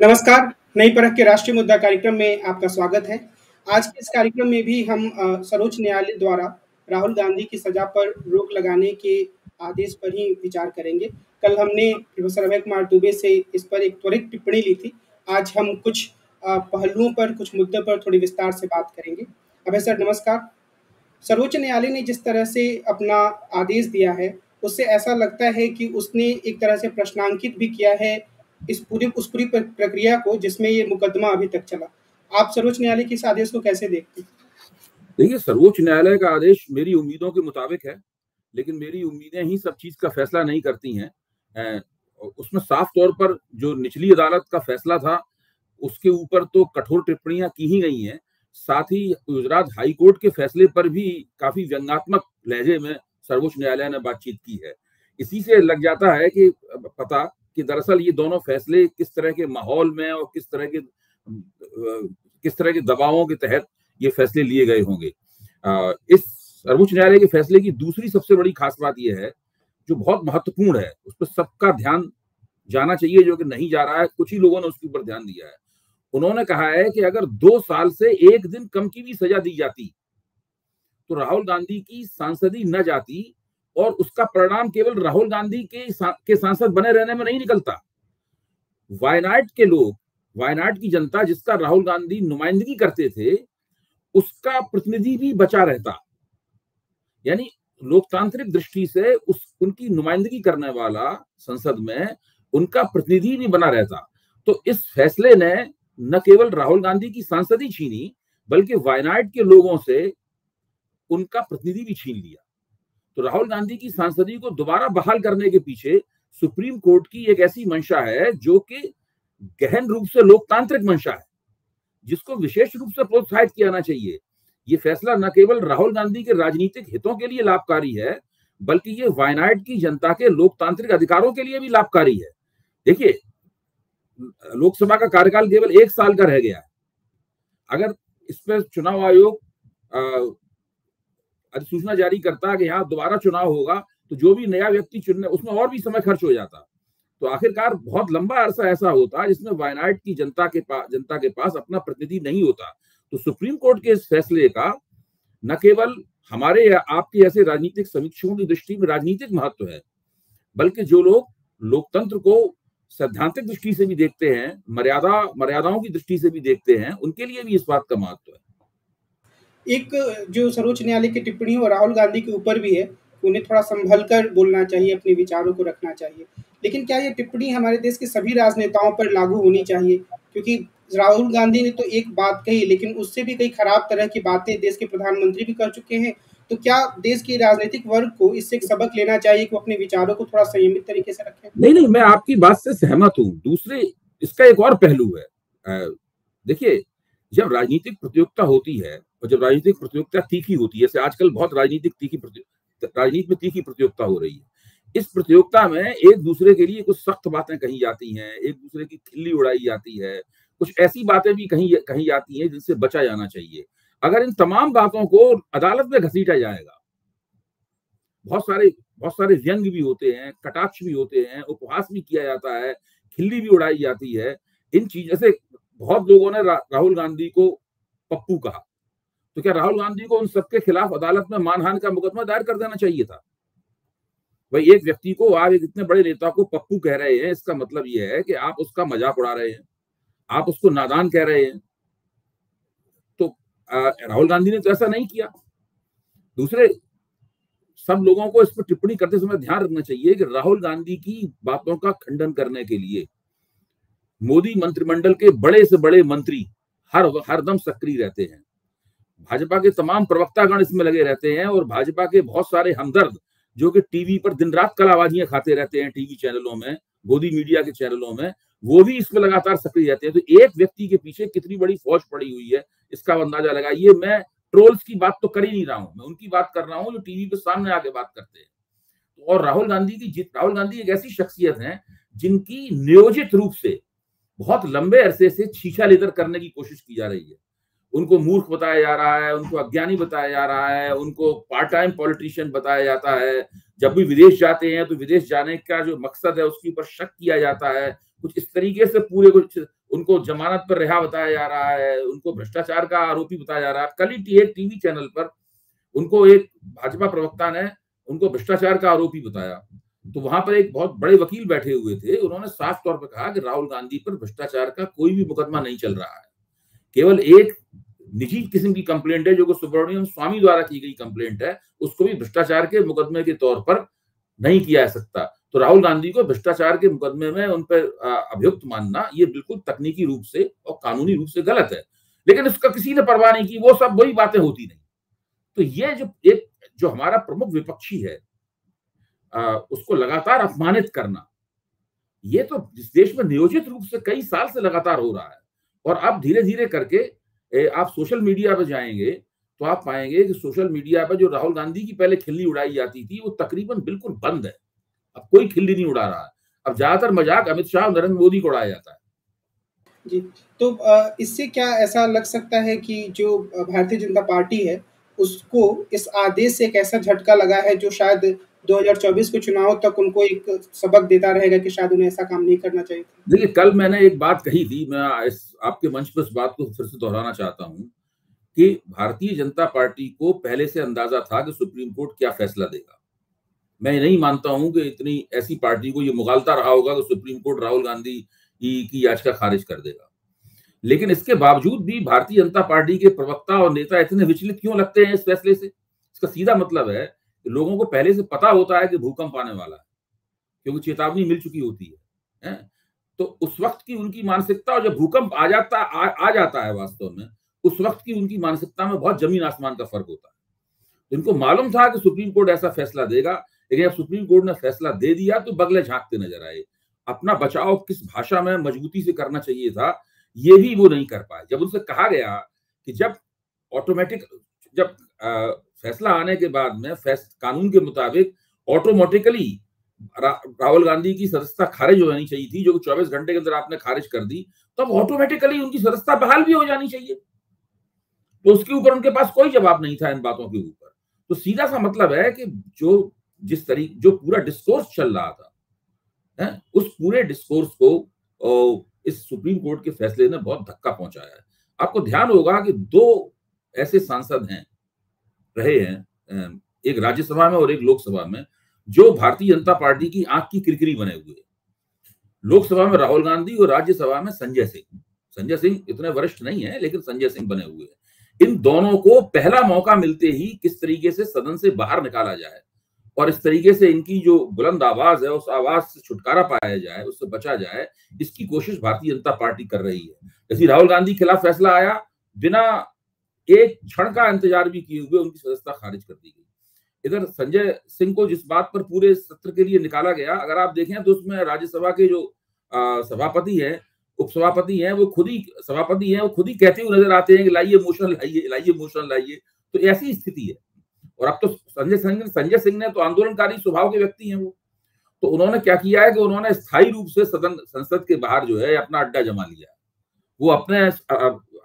नमस्कार, नई परख के राष्ट्रीय मुद्दा कार्यक्रम में आपका स्वागत है। आज के इस कार्यक्रम में भी हम सर्वोच्च न्यायालय द्वारा राहुल गांधी की सज़ा पर रोक लगाने के आदेश पर ही विचार करेंगे। कल हमने प्रोफेसर अभय कुमार दुबे से इस पर एक त्वरित टिप्पणी ली थी। आज हम कुछ पहलुओं पर, कुछ मुद्दों पर थोड़ी विस्तार से बात करेंगे। अभय सर नमस्कार। सर्वोच्च न्यायालय ने जिस तरह से अपना आदेश दिया है, उससे ऐसा लगता है कि उसने एक तरह से प्रश्नांकित भी किया है उस पूरी प्रक्रिया को जिसमें ये मुकदमा अभी तक चला। आप सर्वोच्च न्यायालय के इस आदेश को कैसे देखते हैं? देखिए, सर्वोच्च न्यायालय का आदेश मेरी उम्मीदों के मुताबिक है, लेकिन मेरी उम्मीदें ही सब चीज का फैसला नहीं करती हैं। उसमें साफ तौर पर जो निचली अदालत का फैसला था, उसके ऊपर तो कठोर टिप्पणियां की ही गई हैं। साथ ही गुजरात हाई कोर्ट के फैसले पर भी काफी व्यंग्यात्मक लहजे में सर्वोच्च न्यायालय ने बातचीत की है। इसी से लग जाता है कि पता कि दरअसल ये दोनों फैसले किस तरह के माहौल में और किस तरह के दबावों के तहत ये फैसले लिए गए होंगे। इस सर्वोच्च न्यायालय के फैसले की दूसरी सबसे बड़ी खास बात यह है, जो बहुत महत्वपूर्ण है, उस पर सबका ध्यान जाना चाहिए, जो कि नहीं जा रहा है। कुछ ही लोगों ने उसके ऊपर ध्यान दिया है। उन्होंने कहा है कि अगर 2 साल से 1 दिन कम की भी सजा दी जाती तो राहुल गांधी की सांसदी न जाती और उसका परिणाम केवल राहुल गांधी के सांसद बने रहने में नहीं निकलता। वायनाड के लोग, वायनाड की जनता जिसका राहुल गांधी नुमाइंदगी करते थे, उसका प्रतिनिधि भी बचा रहता। यानी लोकतांत्रिक दृष्टि से उनकी नुमाइंदगी करने वाला संसद में उनका प्रतिनिधि भी बना रहता। तो इस फैसले ने न केवल राहुल गांधी की सांसदी छीनी, बल्कि वायनाड के लोगों से उनका प्रतिनिधि भी छीन लिया। तो राहुल गांधी की सांसदी को दोबारा बहाल करने के पीछे सुप्रीम कोर्ट की एक ऐसी मंशा है जो कि गहन रूप से लोकतांत्रिक मंशा है, जिसको विशेष रूप से प्रोत्साहित किया जाना चाहिए। ये फैसला न केवल राहुल गांधी के राजनीतिक हितों के लिए लाभकारी है, बल्कि ये वायनाड की जनता के लोकतांत्रिक अधिकारों के लिए भी लाभकारी है। देखिए, लोकसभा का कार्यकाल केवल 1 साल का रह गया है। अगर इस पर चुनाव आयोग अधिसूचना जारी करता कि यहाँ दोबारा चुनाव होगा, तो जो भी नया व्यक्ति चुनने, उसमें और भी समय खर्च हो जाता। तो आखिरकार बहुत लंबा अरसा ऐसा होता जिसमें वायनाड की जनता के पास अपना प्रतिनिधि नहीं होता। तो सुप्रीम कोर्ट के इस फैसले का न केवल हमारे या आपके ऐसे राजनीतिक समीक्षकों की दृष्टि में राजनीतिक महत्व है, बल्कि जो लोग लोकतंत्र को सैद्धांतिक दृष्टि से भी देखते हैं, मर्यादाओं की दृष्टि से भी देखते हैं, उनके लिए भी इस बात का महत्व है। एक जो सर्वोच्च न्यायालय की टिप्पणी वो राहुल गांधी के ऊपर भी है, उन्हें थोड़ा संभल कर बोलना चाहिए, अपने विचारों को रखना चाहिए। लेकिन क्या ये टिप्पणी हमारे देश के सभी राजनेताओं पर लागू होनी चाहिए? क्योंकि राहुल गांधी ने तो एक बात कही, लेकिन उससे भी कई खराब तरह की बातें देश के प्रधानमंत्री भी कर चुके हैं। तो क्या देश के राजनीतिक वर्ग को इससे एक सबक लेना चाहिए कि वो अपने विचारों को थोड़ा संयमित तरीके से रखें? नहीं, मैं आपकी बात से सहमत हूँ। दूसरे, इसका एक और पहलू है। देखिए, जब राजनीतिक प्रतियोगिता होती है और जब राजनीतिक प्रतियोगिता तीखी होती है, जैसे आजकल बहुत राजनीति में तीखी प्रतियोगिता हो रही है। इस प्रतियोगिता में एक दूसरे के लिए कुछ सख्त बातें कही जाती हैं, एक दूसरे की खिल्ली उड़ाई जाती है, कुछ ऐसी बातें भी कही जाती हैं जिनसे बचा जाना चाहिए। अगर इन तमाम बातों को अदालत में घसीटा जाएगा, बहुत सारे व्यंग भी होते हैं, कटाक्ष भी होते हैं, उपहास भी किया जाता है, खिल्ली भी उड़ाई जाती है। इन चीजों से बहुत लोगों ने राहुल गांधी को पप्पू कहा। तो क्या राहुल गांधी को उन सबके खिलाफ अदालत में मानहानि का मुकदमा दायर कर देना चाहिए था? भाई, एक व्यक्ति को, आप एक इतने बड़े नेता को पप्पू कह रहे हैं, इसका मतलब यह है कि आप उसका मजाक उड़ा रहे हैं, आप उसको नादान कह रहे हैं। तो राहुल गांधी ने तो ऐसा नहीं किया। दूसरे, सब लोगों को इस पर टिप्पणी करते समय ध्यान रखना चाहिए कि राहुल गांधी की बातों का खंडन करने के लिए मोदी मंत्रिमंडल के बड़े से बड़े मंत्री हरदम सक्रिय रहते हैं। भाजपा के तमाम प्रवक्तागण इसमें लगे रहते हैं और भाजपा के बहुत सारे हमदर्द जो कि टीवी पर दिन रात कलाबाजियां खाते रहते हैं, टीवी चैनलों में, गोदी मीडिया के चैनलों में, वो भी इसमें लगातार सक्रिय रहते हैं। तो एक व्यक्ति के पीछे कितनी बड़ी फौज पड़ी हुई है, इसका अंदाजा लगाइए। मैं ट्रोल्स की बात तो कर ही नहीं रहा हूं, मैं उनकी बात कर रहा हूं जो टीवी पे सामने आके बात करते हैं। और राहुल गांधी एक ऐसी शख्सियत है जिनकी नियोजित रूप से बहुत लंबे अरसे से छीछा लेदर करने की कोशिश की जा रही है। उनको मूर्ख बताया जा रहा है, उनको अज्ञानी बताया जा रहा है, उनको पार्ट टाइम पॉलिटिशियन बताया जाता है। जब भी विदेश जाते हैं तो विदेश जाने का जो मकसद है उसके ऊपर शक किया जाता है। कुछ इस तरीके से पूरे कुछ उनको जमानत पर रिहा बताया जा रहा है, उनको भ्रष्टाचार का आरोपी बताया जा रहा है। कल ही एक टीवी चैनल पर उनको एक भाजपा प्रवक्ता ने उनको भ्रष्टाचार का आरोपी बताया, तो वहां पर एक बहुत बड़े वकील बैठे हुए थे, उन्होंने साफ तौर पर कहा कि राहुल गांधी पर भ्रष्टाचार का कोई भी मुकदमा नहीं चल रहा है, केवल एक निजी किस्म की कंप्लेंट है जो कि सुब्रमण्यम स्वामी द्वारा की गई कंप्लेंट है, उसको भी भ्रष्टाचार के मुकदमे के तौर पर नहीं किया जा सकता। तो राहुल गांधी को भ्रष्टाचार के मुकदमे में उन पर अभियुक्त मानना ये बिल्कुल तकनीकी रूप से और कानूनी रूप से गलत है, लेकिन उसका किसी ने परवाह नहीं की, वो सब वही बातें होती नहीं। तो ये जो हमारा प्रमुख विपक्षी है उसको लगातार अपमानित करना, ये तो इस देश में नियोजित रूप से कई साल से लगातार हो रहा है। और अब धीरे धीरे करके आप सोशल मीडिया पर जाएंगे तो आप पाएंगे कि सोशल मीडिया पर जो राहुल गांधी की पहले खिल्ली उड़ाई जाती थी वो तकरीबन बिल्कुल बंद है, अब कोई खिल्ली नहीं उड़ा रहा है। अब ज्यादातर मजाक अमित शाह और नरेंद्र मोदी को उड़ाया जाता है। जी, तो इससे क्या ऐसा लग सकता है कि जो भारतीय जनता पार्टी है, उसको इस आदेश से एक ऐसा झटका लगा है जो शायद 2024 के चुनाव तक उनको एक सबक देता रहेगा कि शायद उन्हें ऐसा काम नहीं करना चाहिए था? देखिए, कल मैंने एक बात कही थी, मैं आपके मंच पर इस बात को फिर से दोहराना चाहता हूं कि भारतीय जनता पार्टी को पहले से अंदाजा था कि सुप्रीम कोर्ट क्या फैसला देगा। मैं नहीं मानता हूं कि इतनी ऐसी पार्टी को ये मुगालता रहा होगा कि सुप्रीम कोर्ट राहुल गांधी की याचिका खारिज कर देगा। लेकिन इसके बावजूद भी भारतीय जनता पार्टी के प्रवक्ता और नेता इतने विचलित क्यों लगते हैं इस फैसले से? इसका सीधा मतलब है कि लोगों को पहले से पता होता है कि भूकंप आने वाला है, क्योंकि चेतावनी मिल चुकी होती है? तो उस वक्त की उनकी मानसिकता और जब भूकंप आ जाता है वास्तव में, उस वक्त की उनकी मानसिकता में बहुत जमीन आसमान का फर्क होता है। इनको मालूम था कि सुप्रीम कोर्ट ऐसा फैसला देगा, लेकिन जब सुप्रीम कोर्ट ने फैसला दे दिया तो बगले झांकते नजर आए। अपना बचाव किस भाषा में मजबूती से करना चाहिए था, ये भी वो नहीं कर पाए। जब उनसे कहा गया कि जब फैसला आने के बाद में कानून के मुताबिक ऑटोमेटिकली राहुल गांधी की सदस्यता खारिज हो जानी चाहिए थी, जो 24 घंटे के अंदर आपने खारिज कर दी, तब ऑटोमेटिकली उनकी सदस्यता बहाल भी हो जानी चाहिए। तो उसके ऊपर उनके पास कोई जवाब नहीं था इन बातों के ऊपर। तो सीधा सा मतलब है कि जो पूरा डिस्कोर्स चल रहा था, उस पूरे डिस्कोर्स को इस सुप्रीम कोर्ट के फैसले ने बहुत धक्का पहुंचाया है। आपको ध्यान होगा कि 2 ऐसे सांसद रहे हैं, एक राज्यसभा में और एक लोकसभा में, जो भारतीय जनता पार्टी की आंख की किरकिरी बने हुए। लोकसभा में राहुल गांधी और राज्यसभा में संजय सिंह इतने वरिष्ठ नहीं है, लेकिन संजय सिंह बने हुए हैं। इन दोनों को पहला मौका मिलते ही किस तरीके से सदन से बाहर निकाला जाए और इस तरीके से इनकी जो बुलंद आवाज है उस आवाज से छुटकारा पाया जाए, उससे बचा जाए, इसकी कोशिश भारतीय जनता पार्टी कर रही है। जैसे राहुल गांधी के खिलाफ फैसला आया, बिना एक क्षण का इंतजार भी किए हुए उनकी सदस्यता खारिज कर दी गई। इधर संजय सिंह को जिस बात पर पूरे सत्र के लिए निकाला गया, अगर आप देखें तो उसमें राज्यसभा के जो सभापति हैं, उपसभापति हैं, वो खुद ही सभापति हैं, वो खुद ही कहते हुए नजर आते हैं कि लाइए मोशन लाइए। तो ऐसी स्थिति है। और अब तो संजय सिंह ने तो आंदोलनकारी स्वभाव के व्यक्ति हैं वो, तो उन्होंने क्या किया है कि उन्होंने स्थायी रूप से संसद के बाहर जो है अपना अड्डा जमा लिया है। वो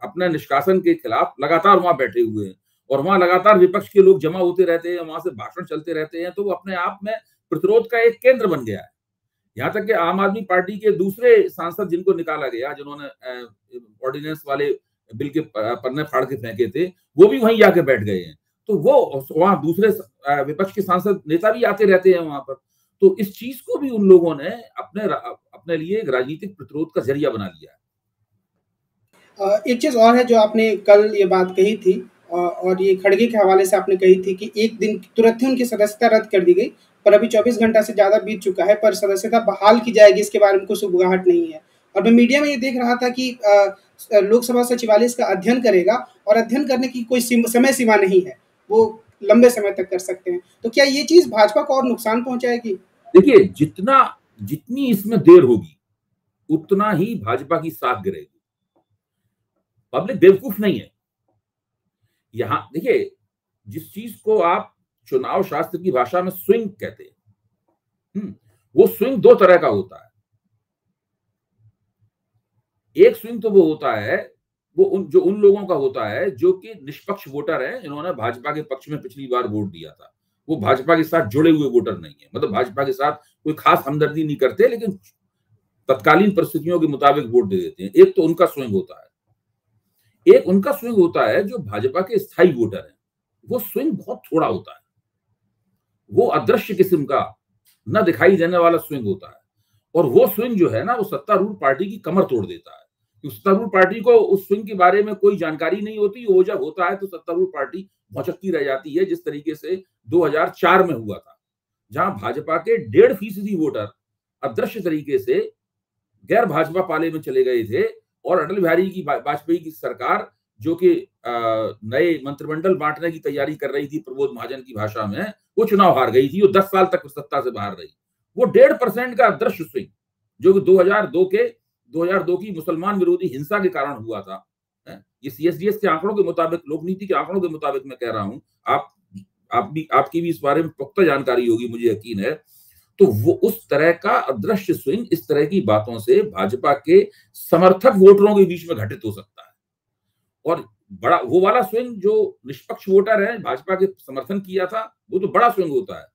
अपने निष्कासन के खिलाफ लगातार वहां बैठे हुए हैं और वहां लगातार विपक्ष के लोग जमा होते रहते हैं, वहां से भाषण चलते रहते हैं। तो वो अपने आप में प्रतिरोध का एक केंद्र बन गया है। यहाँ तक कि आम आदमी पार्टी के दूसरे सांसद जिनको निकाला गया, जिन्होंने ऑर्डिनेंस वाले बिल के पन्ने फाड़ के फेंके थे, वो भी वहीं जाके बैठ गए हैं। तो वो वहां दूसरे विपक्ष के सांसद नेता भी आते रहते हैं वहां पर। तो इस चीज को भी उन लोगों ने अपने लिए एक राजनीतिक प्रतिरोध का जरिया बना लिया है। एक चीज और है जो आपने कल ये बात कही थी और ये खड़गे के हवाले से आपने कही थी कि एक दिन तुरंत ही उनकी सदस्यता रद्द कर दी गई, पर अभी 24 घंटा से ज्यादा बीत चुका है, पर सदस्यता बहाल की जाएगी इसके बारे में कोई सुगबुगाहट नहीं है। और मैं मीडिया में ये देख रहा था कि लोकसभा सचिवालय इसका अध्ययन करेगा और अध्ययन करने की कोई समय सीमा नहीं है, वो लंबे समय तक कर सकते हैं। तो क्या ये चीज भाजपा को और नुकसान पहुंचाएगी? देखिए, जितनी इसमें देर होगी उतना ही भाजपा की साख गिरेगी। पब्लिक बेवकूफ नहीं है। यहां देखिए, जिस चीज को आप चुनाव शास्त्र की भाषा में स्विंग कहते हैं, वो स्विंग 2 तरह का होता है। एक स्विंग तो वो होता है, वो उन लोगों का होता है जो कि निष्पक्ष वोटर है, इन्होंने भाजपा के पक्ष में पिछली बार वोट दिया था। वो भाजपा के साथ जुड़े हुए वोटर नहीं है, मतलब भाजपा के साथ कोई खास हमदर्दी नहीं करते, लेकिन तत्कालीन परिस्थितियों के मुताबिक वोट दे देते हैं। एक तो उनका स्विंग होता है, एक उनका स्विंग होता है जो भाजपा के स्थायी वोटर हैं, वो स्विंग बहुत थोड़ा होता है, वो अदृश्य किस्म का न दिखाई देने वाला स्विंग होता है। और वो स्विंग जो है ना, वो सत्तारूढ़ पार्टी की कमर तोड़ देता है। सत्तारूढ़ पार्टी को उस स्विंग के बारे में कोई जानकारी नहीं होती, वो जब होता है तो सत्तारूढ़ पार्टी भौचक्की रह जाती है, जिस तरीके से 2004 में हुआ था, जहां भाजपा के 1.5% वोटर अदृश्य तरीके से गैर भाजपा पाले में चले गए थे, और अटल बिहारी की वाजपेयी की सरकार, जो कि नए मंत्रिमंडल बांटने की तैयारी कर रही थी प्रबोध महाजन की भाषा में, वो चुनाव हार गई थी, वो 10 साल तक सत्ता से बाहर रही। वो 1.5% का अदृश्य स्विंग, जो कि 2002 की मुसलमान विरोधी हिंसा के कारण हुआ था। ये सीएसडीएस के आंकड़ों के मुताबिक, लोक नीति के आंकड़ों के मुताबिक मैं कह रहा हूं, आपकी भी इस बारे में पुख्ता जानकारी होगी, मुझे यकीन है। तो वो उस तरह का अदृश्य स्विंग इस तरह की बातों से भाजपा के समर्थक वोटरों के बीच में घटित हो सकता है। और बड़ा वो वाला स्विंग जो निष्पक्ष वोटर है, भाजपा के समर्थन किया था, वो तो बड़ा स्विंग होता है।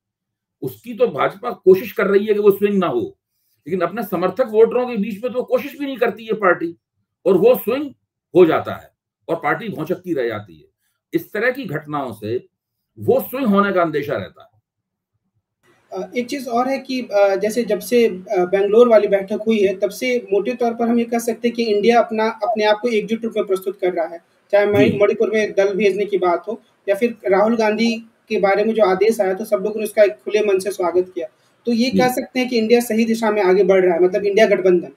उसकी तो भाजपा कोशिश कर रही है कि वो स्विंग ना हो, लेकिन अपने समर्थक वोटरों के बीच में तो कोशिश भी नहीं करती है पार्टी, और वो स्विंग हो जाता है और पार्टी भौचक्की रह जाती है। इस तरह की घटनाओं से वो स्विंग होने का अंदेशा रहता है। एक चीज़ और है कि जैसे जब से बेंगलोर वाली बैठक हुई है, तब से मोटे तौर पर हम ये कह सकते हैं कि इंडिया अपने आप को एकजुट रूप में प्रस्तुत कर रहा है। चाहे मणिपुर में दल भेजने की बात हो, या फिर राहुल गांधी के बारे में जो आदेश आया, तो सब लोगों ने उसका एक खुले मन से स्वागत किया। तो ये कह सकते हैं कि इंडिया सही दिशा में आगे बढ़ रहा है, मतलब इंडिया गठबंधन।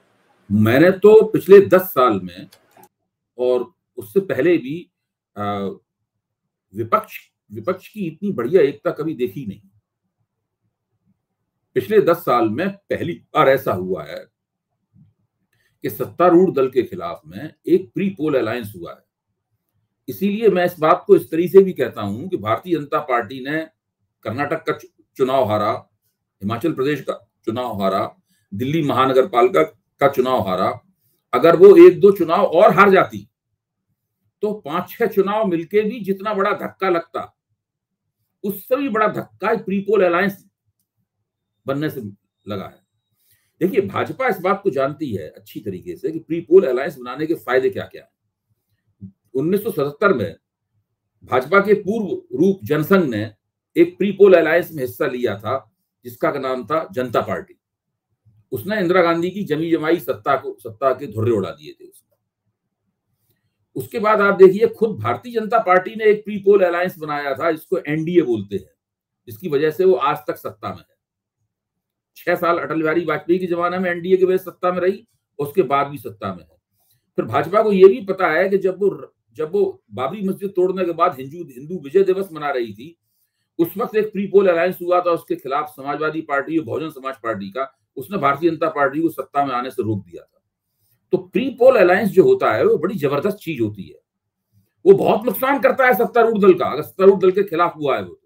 मैंने तो पिछले 10 साल में और उससे पहले भी विपक्ष की इतनी बढ़िया एकता कभी देखी नहीं। पिछले 10 साल में पहली बार ऐसा हुआ है कि सत्तारूढ़ दल के खिलाफ में एक प्री पोल अलायंस हुआ है। इसीलिए मैं इस बात को इस तरीके से भी कहता हूं कि भारतीय जनता पार्टी ने कर्नाटक का चुनाव हारा, हिमाचल प्रदेश का चुनाव हारा, दिल्ली महानगर पालिका का चुनाव हारा। अगर वो 1-2 चुनाव और हार जाती तो 5-6 चुनाव मिलके भी जितना बड़ा धक्का लगता, उससे भी बड़ा धक्का प्री पोल अलायंस बनने से लगा है। देखिए, भाजपा इस बात को जानती है अच्छी तरीके से कि प्री पोल अलायंस बनाने के फायदे क्या क्या है। 1977 में भाजपा के पूर्व रूप जनसंघ ने एक प्री पोल अलायंस में हिस्सा लिया था, जिसका नाम था जनता पार्टी। उसने इंदिरा गांधी की जमी जमाई सत्ता के धुर्रे उड़ा दिए थे उसने। उसके बाद आप देखिए, खुद भारतीय जनता पार्टी ने एक प्री पोल अलायंस बनाया था, जिसको एनडीए बोलते हैं, जिसकी वजह से वो आज तक सत्ता में है। 6 साल अटल बिहारी वाजपेयी के जमाने में एनडीए की वजह से सत्ता में रही, उसके बाद भी सत्ता में है। फिर भाजपा को यह भी पता है कि जब वो बाबरी मस्जिद तोड़ने के बाद हिंदू विजय दिवस मना रही थी, उस वक्त एक प्री पोल अलायंस हुआ था उसके खिलाफ समाजवादी पार्टी और बहुजन समाज पार्टी का। उसने भारतीय जनता पार्टी को सत्ता में आने से रोक दिया था। तो प्री पोल अलायंस जो होता है वो बड़ी जबरदस्त चीज होती है। वो बहुत नुकसान करता है सत्तारूढ़ दल का, अगर सत्तारूढ़ दल के खिलाफ हुआ है वो।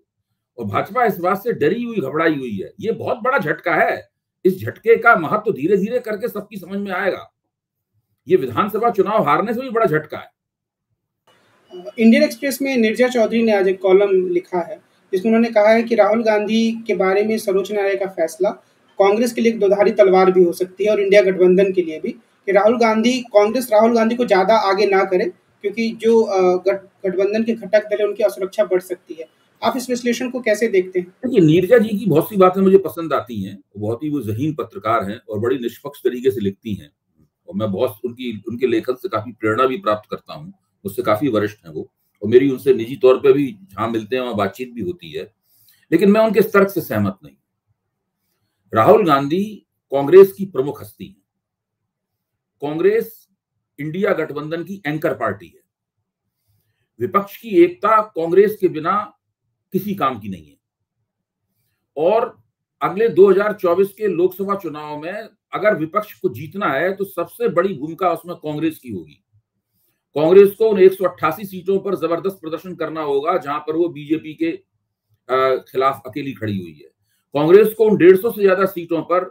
और भाजपा इस बात से डरी हुई, घबराई हुई है। ये बहुत बड़ा झटका है। इस झटके का महत्व धीरे धीरे करके सबकी समझ में आएगा। ये विधानसभा चुनाव हारने से भी बड़ा झटका है। इंडियन एक्सप्रेस में नीरजा चौधरी ने आज एक कॉलम लिखा है, जिसमें उन्होंने कहा है कि राहुल गांधी के बारे में सर्वोच्च न्यायालय का फैसला कांग्रेस के लिए एक दोधारी तलवार भी हो सकती है, और इंडिया गठबंधन के लिए भी, कि कांग्रेस राहुल गांधी को ज्यादा आगे ना करे, क्योंकि जो गठबंधन के घटक दल है उनकी असुरक्षा बढ़ सकती है। आप इस विश्लेषण को कैसे देखते हैं? देखिए, नीरजा जी की बहुत सी बातें मुझे पसंद आती हैं। बहुत ही वो ज़हीन पत्रकार हैं और बड़ी निष्पक्ष तरीके से लिखती हैं, और मैं बहुत उनके लेखन से काफी प्रेरणा भी प्राप्त करता हूँ। उससे काफी वरिष्ठ हैं वो, और मेरी उनसे निजी तौर पे भी जहां मिलते हैं वहां बातचीत भी होती है। लेकिन मैं उनके इस तर्क से सहमत नहीं। राहुल गांधी कांग्रेस की प्रमुख हस्ती है। कांग्रेस इंडिया गठबंधन की एंकर पार्टी है। विपक्ष की एकता कांग्रेस के बिना किसी काम की नहीं है। और अगले 2024 के लोकसभा चुनाव में अगर विपक्ष को जीतना है तो सबसे बड़ी भूमिका उसमें कांग्रेस की होगी। कांग्रेस को उन 188 सीटों पर जबरदस्त प्रदर्शन करना होगा जहां पर वो बीजेपी के खिलाफ अकेली खड़ी हुई है। कांग्रेस को उन 150 से ज्यादा सीटों पर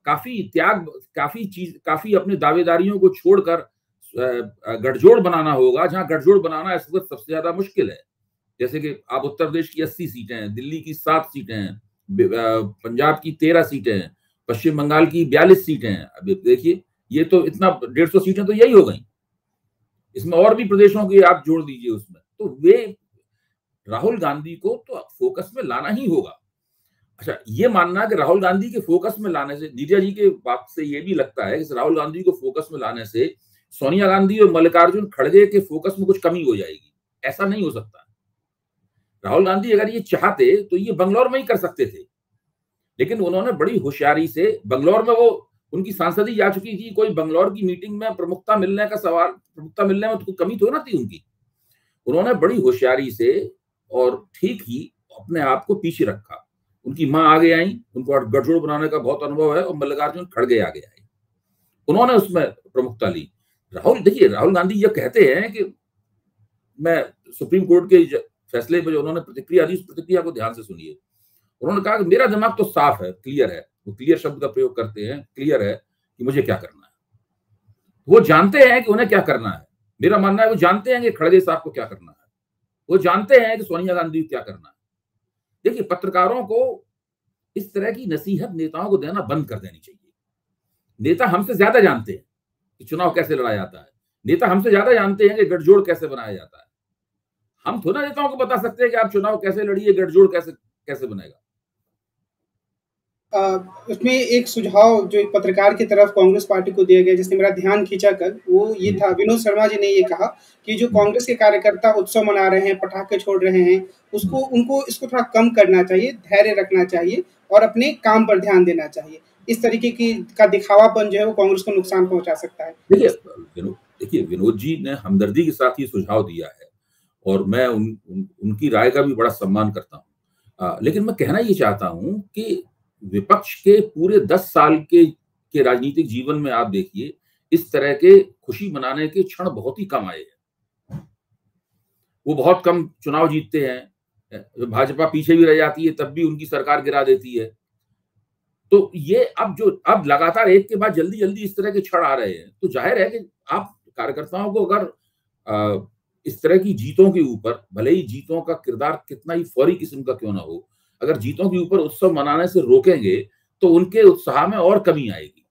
काफी अपनी दावेदारियों को छोड़कर गठजोड़ बनाना होगा, जहां गठजोड़ बनाना इस वक्त सबसे ज्यादा मुश्किल है। जैसे कि आप उत्तर प्रदेश की 80 सीटें हैं, दिल्ली की 7 सीटें हैं, पंजाब की 13 सीटें हैं, पश्चिम बंगाल की 42 सीटें हैं। अब देखिए, ये तो इतना 150 सीटें तो यही हो गई, इसमें और भी प्रदेशों की आप जोड़ दीजिए उसमें, तो वे राहुल गांधी को तो फोकस में लाना ही होगा। अच्छा, ये मानना कि राहुल गांधी के फोकस में लाने से, नीरजा जी के बात से ये भी लगता है कि राहुल गांधी को फोकस में लाने से सोनिया गांधी और मल्लिकार्जुन खड़गे के फोकस में कुछ कमी हो जाएगी, ऐसा नहीं हो सकता। राहुल गांधी अगर ये चाहते तो ये बंगलौर में ही कर सकते थे, लेकिन उन्होंने बड़ी होशियारी से, बंगलौर में वो उनकी सांसद ही जा चुकी थी, कोई बंगलौर की मीटिंग में प्रमुखता मिलने का सवाल, प्रमुखता मिलने में तो कमी तो ना थी उनकी। उन्होंने बड़ी होशियारी से और ठीक ही अपने आप को पीछे रखा। उनकी मां आगे आई, उनको गठजोड़ बनाने का बहुत अनुभव है, और मल्लिकार्जुन खड़गे आगे आए, उन्होंने उसमें प्रमुखता ली। राहुल, देखिए, राहुल गांधी ये कहते हैं कि मैं सुप्रीम कोर्ट के फैसले पर जो उन्होंने प्रतिक्रिया दी, उस प्रतिक्रिया को ध्यान से सुनिए। उन्होंने कहा कि मेरा दिमाग तो साफ है, क्लियर है, वो क्लियर शब्द का प्रयोग करते हैं, क्लियर है कि मुझे क्या करना है। वो जानते हैं कि उन्हें क्या करना है। मेरा मानना है वो जानते हैं कि खड़गे साहब को क्या करना है, वो जानते हैं कि सोनिया गांधी को क्या करना है। देखिए, पत्रकारों को इस तरह की नसीहत नेताओं को देना बंद कर देनी चाहिए। नेता हमसे ज्यादा जानते हैं कि चुनाव कैसे लड़ा जाता है, नेता हमसे ज्यादा जानते हैं कि गठजोड़ कैसे बनाया जाता है। हम थोड़ा नेताओं को बता सकते हैं कि आप चुनाव कैसे लड़िए, गठजोड़ कैसे कैसे बनेगा। उसमें एक सुझाव जो एक पत्रकार की तरफ कांग्रेस पार्टी को दिया गया, जिसने मेरा ध्यान खींचा कल, वो ये था, विनोद शर्मा जी ने ये कहा कि जो कांग्रेस के कार्यकर्ता उत्सव मना रहे हैं, पटाखे छोड़ रहे हैं, उसको उनको इसको थोड़ा कम करना चाहिए, धैर्य रखना चाहिए और अपने काम पर ध्यान देना चाहिए। इस तरीके की का दिखावापन जो है वो कांग्रेस को नुकसान पहुंचा सकता है। देखिए, विनोद जी ने हमदर्दी के साथ ये सुझाव दिया है, और मैं उनकी राय का भी बड़ा सम्मान करता हूँ। लेकिन मैं कहना ये चाहता हूँ कि विपक्ष के पूरे 10 साल के राजनीतिक जीवन में आप देखिए, इस तरह के खुशी मनाने के क्षण बहुत ही कम आए हैं। वो बहुत कम चुनाव जीतते हैं, भाजपा पीछे भी रह जाती है, तब भी उनकी सरकार गिरा देती है। तो ये अब लगातार एक के बाद जल्दी जल्दी इस तरह के क्षण आ रहे हैं, तो जाहिर है कि आप कार्यकर्ताओं को अगर इस तरह की जीतों के ऊपर, भले ही जीतों का किरदार कितना ही फौरी किस्म का क्यों ना हो, अगर जीतों के ऊपर उत्सव मनाने से रोकेंगे तो उनके उत्साह में और कमी आएगी।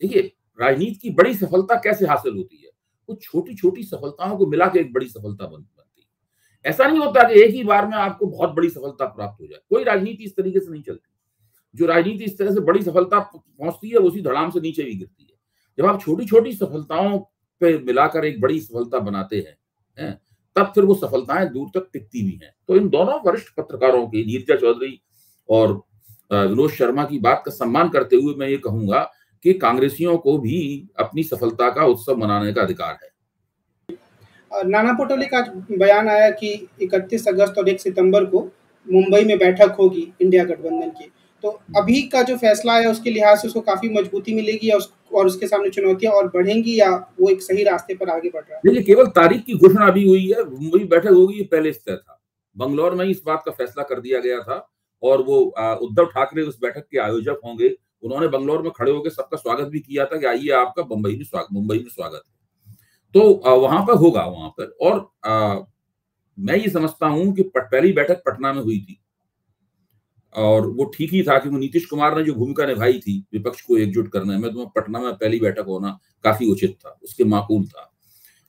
देखिए, राजनीति की बड़ी सफलता कैसे हासिल होती है? कुछ छोटी छोटी सफलताओं को मिला के एक बड़ी सफलता बनती है। ऐसा नहीं होता कि एक ही बार में आपको बहुत बड़ी सफलता प्राप्त हो जाए। कोई राजनीति इस तरीके से नहीं चलती। जो राजनीति इस तरह से बड़ी सफलता पहुंचती है, उसी धड़ाम से नीचे भी गिरती है। जब आप छोटी छोटी सफलताओं पे मिलाकर एक बड़ी सफलता बनाते हैं, तब फिर वो सफलताएं दूर तक टिकती भी हैं। तो इन दोनों वरिष्ठ पत्रकारों की, नीरजा चौधरी और विनोद शर्मा की बात का सम्मान करते हुए मैं ये कहूंगा कि कांग्रेसियों को भी अपनी सफलता का उत्सव मनाने का अधिकार है। नाना पटोले का बयान आया कि 31 अगस्त और 1 सितंबर को मुंबई में बैठक होगी इंडिया गठबंधन की। तो अभी का जो फैसला है उसके लिहाज से उसको काफी मजबूती मिलेगी और उसके सामने चुनौतियां और बढ़ेंगी, या वो एक सही रास्ते पर आगे बढ़ रहा है? देखिए, केवल तारीख की घोषणा अभी हुई है, मुंबई बैठक होगी ये पहले से तय था। बंगलौर में ही इस बात का फैसला कर दिया गया था, और वो उद्धव ठाकरे उस बैठक के आयोजक होंगे। उन्होंने बंगलौर में खड़े होकर सबका स्वागत भी किया था कि आइए, आपका मुंबई में स्वागत है। तो वहां पर होगा, वहां पर। और मैं ये समझता हूं कि पहली बैठक पटना में हुई थी, और वो ठीक ही था कि वो नीतीश कुमार ने जो भूमिका निभाई थी विपक्ष को एकजुट करने में, तो पटना में पहली बैठक होना काफी उचित था, उसके माकूल था।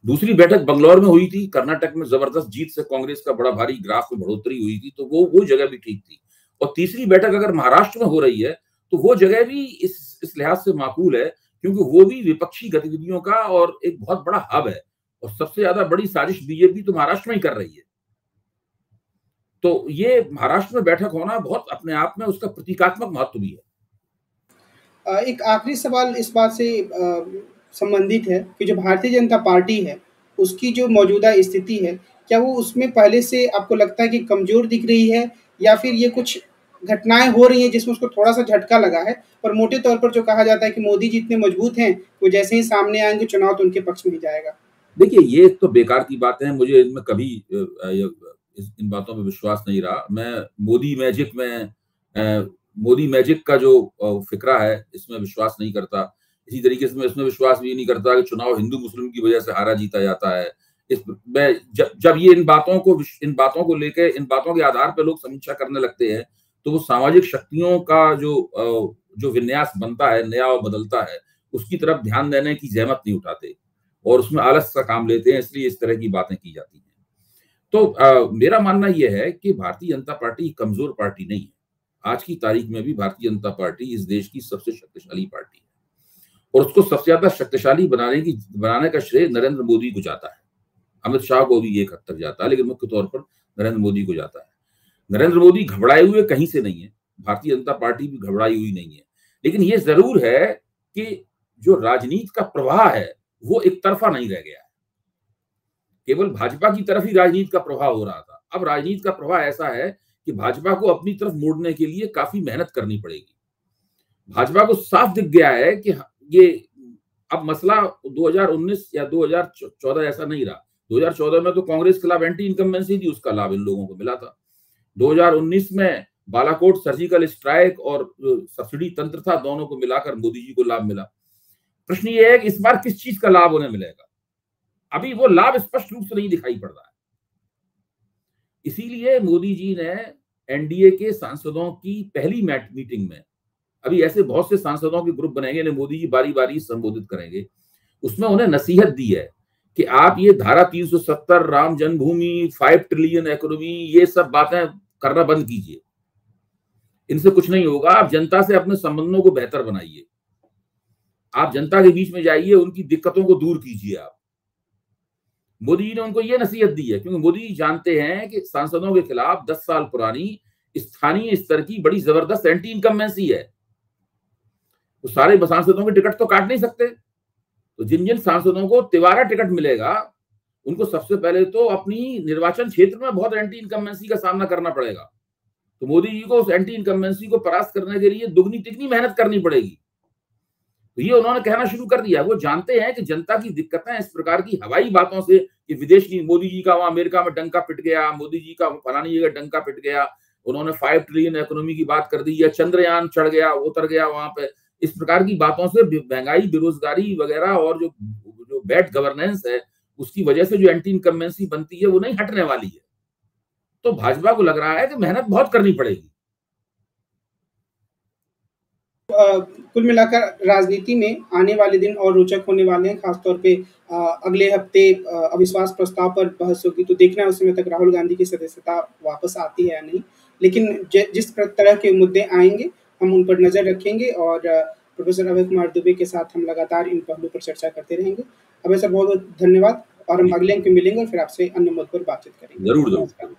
दूसरी बैठक बंगलौर में हुई थी, कर्नाटक में जबरदस्त जीत से कांग्रेस का बड़ा भारी ग्राफ में बढ़ोतरी हुई थी, तो वो जगह भी ठीक थी। और तीसरी बैठक अगर महाराष्ट्र में हो रही है तो वो जगह भी इस लिहाज से माकूल है, क्योंकि वो भी विपक्षी गतिविधियों का और एक बहुत बड़ा हब है, और सबसे ज्यादा बड़ी साजिश बीजेपी तो महाराष्ट्र में ही कर रही है। तो ये महाराष्ट्र में बैठक होना बहुत अपने आप में उसका प्रतीकात्मक महत्व भी है। एक आखिरी सवाल इस बात से संबंधित है कि जो भारतीय जनता पार्टी है, उसकी जो मौजूदा स्थिति है, क्या वो उसमें पहले से आपको लगता है कि कमजोर दिख रही है, या फिर ये कुछ घटनाएं हो रही हैं जिसमें उसको थोड़ा सा झटका लगा है? पर मोटे तौर पर जो कहा जाता है कि मोदी जी इतने मजबूत हैं, वो जैसे ही सामने आएंगे चुनाव तो उनके पक्ष में ही जाएगा। देखिए, ये तो बेकार की बातें हैं, मुझे इनमें कभी इन बातों में विश्वास नहीं रहा। मैं मोदी मैजिक का जो फिक्रा है, इसमें विश्वास नहीं करता। इसी तरीके से मैं इसमें विश्वास भी नहीं करता कि चुनाव हिंदू मुस्लिम की वजह से हारा जीता जाता है। मैं जब ये इन बातों को लेकर, इन बातों के आधार पर लोग समीक्षा करने लगते हैं, तो वो सामाजिक शक्तियों का जो जो विन्यास बनता है, नया और बदलता है, उसकी तरफ ध्यान देने की ज़हमत नहीं उठाते और उसमें आलस का काम लेते हैं, इसलिए इस तरह की बातें की जाती हैं। तो मेरा मानना यह है कि भारतीय जनता पार्टी कमजोर पार्टी नहीं है। आज की तारीख में भी भारतीय जनता पार्टी इस देश की सबसे शक्तिशाली पार्टी है और उसको सबसे ज्यादा शक्तिशाली बनाने का श्रेय नरेंद्र मोदी को जाता है। अमित शाह को भी एक हद तक जाता है, लेकिन मुख्य तौर पर नरेंद्र मोदी को जाता है। नरेंद्र मोदी घबराए हुए कहीं से नहीं है, भारतीय जनता पार्टी भी घबराई हुई नहीं है, लेकिन ये जरूर है कि जो राजनीति का प्रवाह है वो एक तरफा नहीं रह गया है। केवल भाजपा की तरफ ही राजनीति का प्रभाव हो रहा था। अब राजनीति का प्रवाह ऐसा है कि भाजपा को अपनी तरफ मोड़ने के लिए काफी मेहनत करनी पड़ेगी। भाजपा को साफ दिख गया है कि ये अब मसला 2019 या 2014 ऐसा नहीं रहा। 2014 में तो कांग्रेस के खिलाफ एंटी इनकम्बेंसी थी, उसका लाभ इन लोगों को मिला था। 2019 में बालाकोट सर्जिकल स्ट्राइक और सब्सिडी तंत्र था, दोनों को मिलाकर मोदी जी को लाभ मिला। प्रश्न ये है कि इस बार किस चीज का लाभ उन्हें मिलेगा? अभी वो लाभ स्पष्ट रूप से नहीं दिखाई पड़ रहा है। इसीलिए मोदी जी ने एनडीए के सांसदों की पहली मीटिंग में, अभी ऐसे बहुत से सांसदों के ग्रुप बनेंगे, मोदी जी बारी बारी संबोधित करेंगे, उसमें उन्हें नसीहत दी है कि आप ये धारा 370, राम जन्मभूमि, 5 ट्रिलियन इकोनॉमी, ये सब बातें करना बंद कीजिए। इनसे कुछ नहीं होगा। आप जनता से अपने संबंधों को बेहतर बनाइए, आप जनता के बीच में जाइए, उनकी दिक्कतों को दूर कीजिए। आप मोदी जी ने उनको ये नसीहत दी है, क्योंकि मोदी जी जानते हैं कि सांसदों के खिलाफ 10 साल पुरानी स्थानीय स्तर की बड़ी जबरदस्त एंटी इनकम्बेंसी है। तो सारे सांसदों के टिकट तो काट नहीं सकते, तो जिन जिन सांसदों को तिवारा टिकट मिलेगा उनको सबसे पहले तो अपनी निर्वाचन क्षेत्र में बहुत एंटी इनकम्बेंसी का सामना करना पड़ेगा। तो मोदी जी को उस एंटी इनकम्बेंसी को परास्त करने के लिए दुगनी तिगनी मेहनत करनी पड़ेगी। तो ये उन्होंने कहना शुरू कर दिया। वो जानते हैं कि जनता की दिक्कतें इस प्रकार की हवाई बातों से, कि विदेश की, मोदी जी का वहां अमेरिका में डंका पिट गया, मोदी जी का फलानी जगह डंका पिट गया, उन्होंने 5 ट्रिलियन इकोनॉमी की बात कर दी, या चंद्रयान चढ़ गया, उतर गया वहां पे, इस प्रकार की बातों से महंगाई, बेरोजगारी वगैरह और जो बैड गवर्नेंस है उसकी वजह से जो एंटी इनकम्बेंसी बनती है वो नहीं हटने वाली है। तो भाजपा को लग रहा है कि मेहनत बहुत करनी पड़ेगी। कुल मिलाकर राजनीति में आने वाले दिन और रोचक होने वाले हैं। खासतौर पे अगले हफ्ते अविश्वास प्रस्ताव पर बहस होगी, तो देखना है उस समय तक राहुल गांधी की सदस्यता वापस आती है या नहीं। लेकिन जिस तरह के मुद्दे आएंगे हम उन पर नजर रखेंगे और प्रोफेसर अभय कुमार दुबे के साथ हम लगातार इन पहलुओं पर चर्चा करते रहेंगे। अभय सर, बहुत बहुत धन्यवाद और हम अगले अंक में मिलेंगे और फिर आपसे अन्य मुद्दों पर बातचीत करेंगे। जरूर।